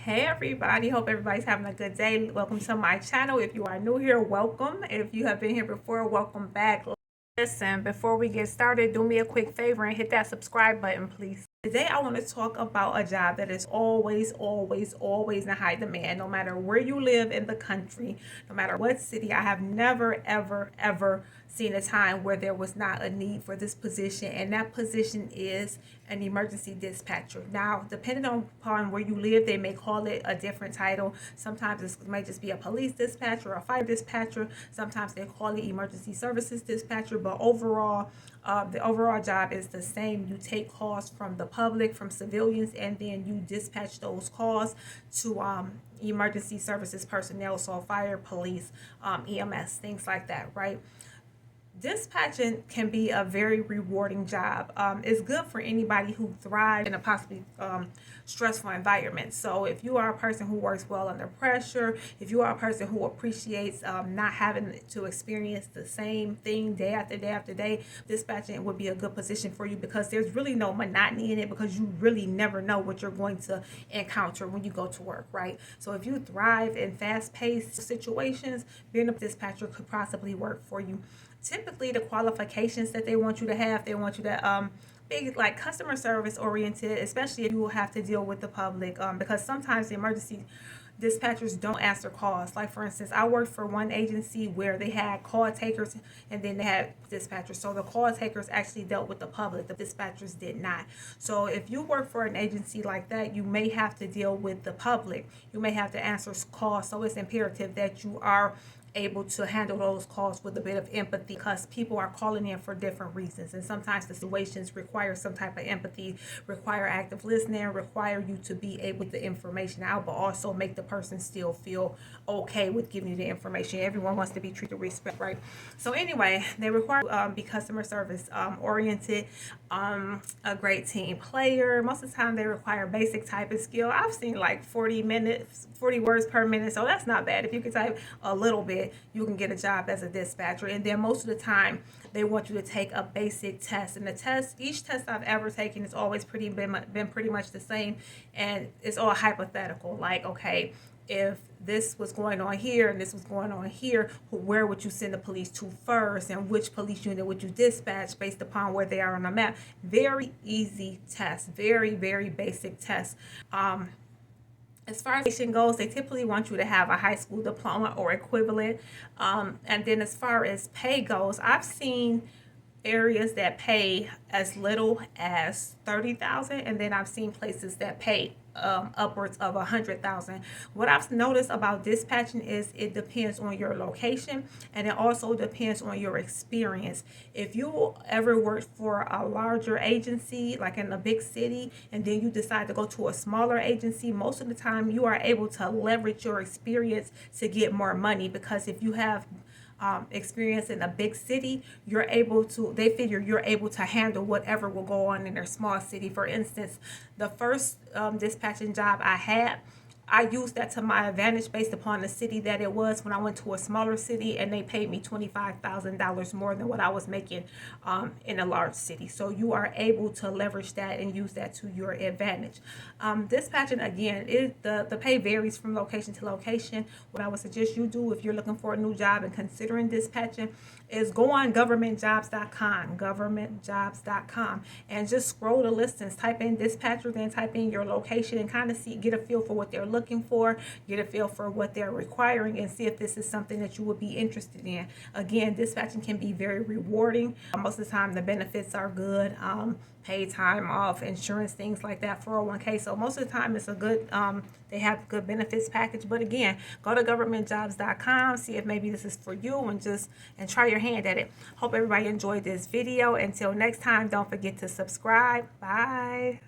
Hey everybody, hope everybody's having a good day. Welcome to my channel. If you are new here, welcome. If you have been here before, welcome back. Listen, before we get started, do me a quick favor and hit that subscribe button, please. Today I want to talk about a job that is always in high demand, no matter where you live in the country, no matter what city. I have never ever seen a time where there was not a need for this position, and that position is an emergency dispatcher. Now, depending upon where you live, they may call it a different title. Sometimes it may just be a police dispatcher or a fire dispatcher. Sometimes they call it emergency services dispatcher, but overall, the overall job is the same. You take calls from the public, from civilians, and then you dispatch those calls to emergency services personnel, so fire, police, EMS, things like that, right? Dispatching can be a very rewarding job. It's good for anybody who thrives in a possibly stressful environment. So if you are a person who works well under pressure, if you are a person who appreciates not having to experience the same thing day after day after day, dispatching would be a good position for you, because there's really no monotony in it, because you really never know what you're going to encounter when you go to work, right? So if you thrive in fast-paced situations, being a dispatcher could possibly work for you. Typically, the qualifications that they want you to have, they want you to be like customer service oriented, especially if you will have to deal with the public, because sometimes the emergency dispatchers don't answer calls. Like, for instance, I worked for one agency where they had call takers and then they had dispatchers. So the call takers actually dealt with the public, the dispatchers did not. So if you work for an agency like that, you may have to deal with the public, you may have to answer calls. So it's imperative that you are able to handle those calls with a bit of empathy, because people are calling in for different reasons, and sometimes the situations require some type of empathy, require active listening, require you to be able to get the information out, but also make the person still feel okay with giving you the information. Everyone wants to be treated with respect, right? So anyway, they require be customer service oriented, a great team player. Most of the time they require basic typing skill. I've seen like 40 words per minute, so that's not bad. If you can type a little bit, you can get a job as a dispatcher. And then most of the time they want you to take a basic test, and each test I've ever taken is always been pretty much the same, and it's all hypothetical. Like, okay, if this was going on here and this was going on here, where would you send the police to first, and which police unit would you dispatch based upon where they are on the map? Very easy test, very basic test. As far as education goes, they typically want you to have a high school diploma or equivalent. And then as far as pay goes, I've seen areas that pay as little as 30,000, and then I've seen places that pay upwards of 100,000. What I've noticed about dispatching is it depends on your location, and it also depends on your experience. If you ever worked for a larger agency, like in a big city, and then you decide to go to a smaller agency, most of the time you are able to leverage your experience to get more money, because if you have experience in a big city, they figure you're able to handle whatever will go on in their small city. For instance, the first dispatching job I had, I used that to my advantage based upon the city that it was. When I went to a smaller city, and they paid me $25,000 more than what I was making in a large city. So you are able to leverage that and use that to your advantage. Dispatching, again, the pay varies from location to location. What I would suggest you do if you're looking for a new job and considering dispatching is go on governmentjobs.com, and just scroll the listings, type in dispatcher, then type in your location, and kind of get a feel for what they're looking for, get a feel for what they're requiring, and see if this is something that you would be interested in. Again, dispatching can be very rewarding. Most of the time the benefits are good, paid time off, insurance, things like that, 401k. So most of the time it's a good, they have good benefits package. But again, go to governmentjobs.com, see if maybe this is for you, and try your hand at it. Hope everybody enjoyed this video. Until next time, don't forget to subscribe. Bye.